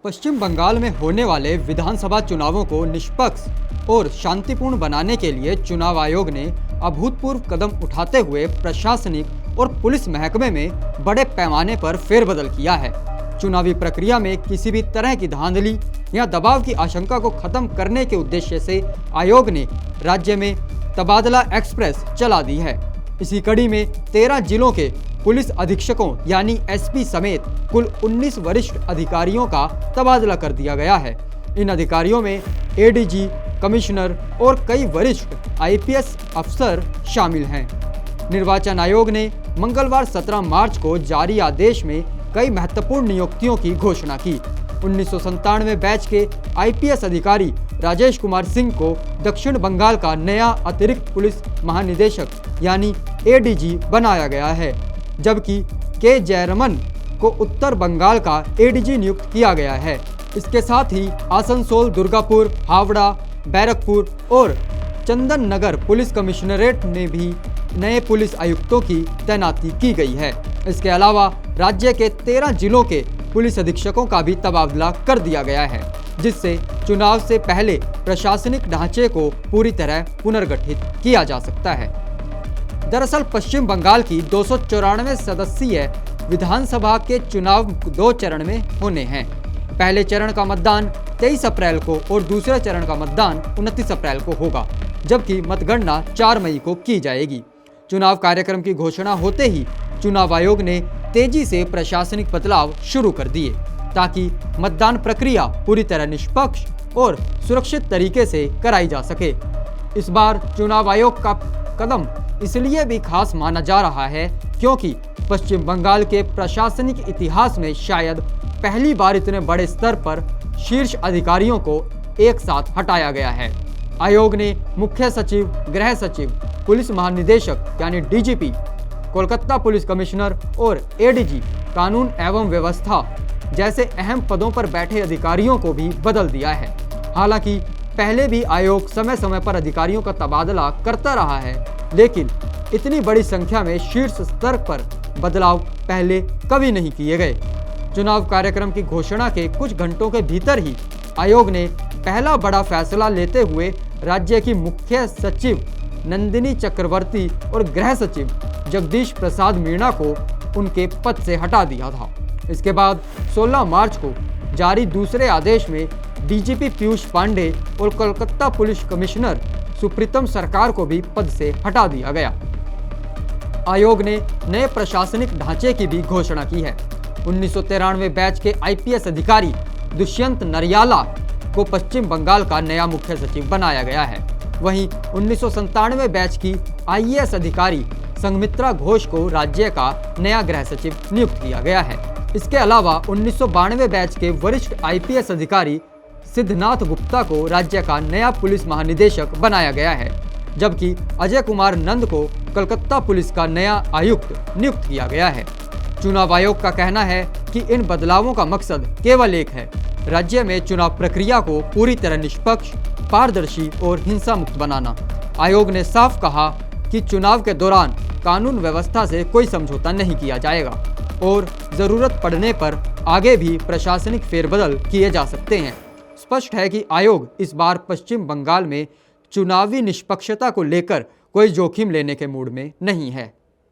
पश्चिम बंगाल में होने वाले विधानसभा चुनावों को निष्पक्ष और शांतिपूर्ण बनाने के लिए चुनाव आयोग ने अभूतपूर्व कदम उठाते हुए प्रशासनिक और पुलिस महकमे में बड़े पैमाने पर फेरबदल किया है। चुनावी प्रक्रिया में किसी भी तरह की धांधली या दबाव की आशंका को खत्म करने के उद्देश्य से आयोग ने राज्य में तबादला एक्सप्रेस चला दी है। इसी कड़ी में 13 जिलों के पुलिस अधीक्षकों यानी एसपी समेत कुल 19 वरिष्ठ अधिकारियों का तबादला कर दिया गया है। इन अधिकारियों में एडीजी, कमिश्नर और कई वरिष्ठ आईपीएस अफसर शामिल हैं। निर्वाचन आयोग ने मंगलवार 17 मार्च को जारी आदेश में कई महत्वपूर्ण नियुक्तियों की घोषणा की। 1997 बैच के आईपीएस अधिकारी राजेश कुमार सिंह को दक्षिण बंगाल का नया अतिरिक्त पुलिस महानिदेशक यानी एडीजी बनाया गया है, जबकि के जयरमन को उत्तर बंगाल का एडीजी नियुक्त किया गया है। इसके साथ ही आसनसोल, दुर्गापुर, हावड़ा, बैरकपुर और चंदन नगर पुलिस कमिश्नरेट में भी नए पुलिस आयुक्तों की तैनाती की गई है। इसके अलावा राज्य के 13 जिलों के पुलिस अधीक्षकों का भी तबादला कर दिया गया है, जिससे चुनाव से पहले प्रशासनिक ढांचे को पूरी तरह पुनर्गठित किया जा सकता है। दरअसल पश्चिम बंगाल की 294 सदस्यीय विधानसभा के चुनाव 2 चरण में होने हैं। पहले चरण का मतदान 23 अप्रैल को और दूसरे चरण का मतदान 29 अप्रैल को होगा, जबकि मतगणना 4 मई को की जाएगी। चुनाव कार्यक्रम की घोषणा होते ही चुनाव आयोग ने तेजी से प्रशासनिक बदलाव शुरू कर दिए, ताकि मतदान प्रक्रिया पूरी तरह निष्पक्ष और सुरक्षित तरीके से कराई जा सके। इस बार चुनाव आयोग का कदम इसलिए भी खास माना जा रहा है क्योंकि पश्चिम बंगाल के प्रशासनिक इतिहास में शायद पहली बार इतने बड़े स्तर पर शीर्ष अधिकारियों को एक साथ हटाया गया है। आयोग ने मुख्य सचिव, गृह सचिव, पुलिस महानिदेशक यानी डीजीपी, कोलकाता पुलिस कमिश्नर और एडीजी, कानून एवं व्यवस्था जैसे अहम पदों पर बैठे अधिकारियों को भी बदल दिया है। हालांकि पहले भी आयोग समय समय पर अधिकारियों का तबादला करता रहा है, लेकिन इतनी बड़ी संख्या में शीर्ष स्तर पर बदलाव पहले कभी नहीं किए गए। चुनाव कार्यक्रम की घोषणा के कुछ घंटों के भीतर ही आयोग ने पहला बड़ा फैसला लेते हुए राज्य की मुख्य सचिव नंदिनी चक्रवर्ती और गृह सचिव जगदीश प्रसाद मीणा को उनके पद से हटा दिया था। इसके बाद 16 मार्च को जारी दूसरे आदेश में डीजीपी पीयूष पांडे और कोलकाता पुलिस कमिश्नर सुप्रीतम सरकार को भी पद से हटा दिया गया। आयोग ने नए प्रशासनिक ढांचे की भी घोषणा की है। 1993 बैच के आईपीएस अधिकारी दुष्यंत नरियाला को पश्चिम बंगाल का नया मुख्य सचिव बनाया गया है। वहीं 1997 बैच की आईएएस अधिकारी संघमित्रा घोष को राज्य का नया गृह सचिव नियुक्त किया गया है। इसके अलावा 1992 बैच के वरिष्ठ आईपीएस अधिकारी सिद्धनाथ गुप्ता को राज्य का नया पुलिस महानिदेशक बनाया गया है, जबकि अजय कुमार नंद को कलकत्ता पुलिस का नया आयुक्त नियुक्त किया गया है। चुनाव आयोग का कहना है कि इन बदलावों का मकसद केवल एक है, राज्य में चुनाव प्रक्रिया को पूरी तरह निष्पक्ष, पारदर्शी और हिंसा मुक्त बनाना। आयोग ने साफ कहा कि चुनाव के दौरान कानून व्यवस्था से कोई समझौता नहीं किया जाएगा और जरूरत पड़ने पर आगे भी प्रशासनिक फेरबदल किए जा सकते हैं। स्पष्ट है कि आयोग इस बार पश्चिम बंगाल में चुनावी निष्पक्षता को लेकर कोई जोखिम लेने के मूड में नहीं है।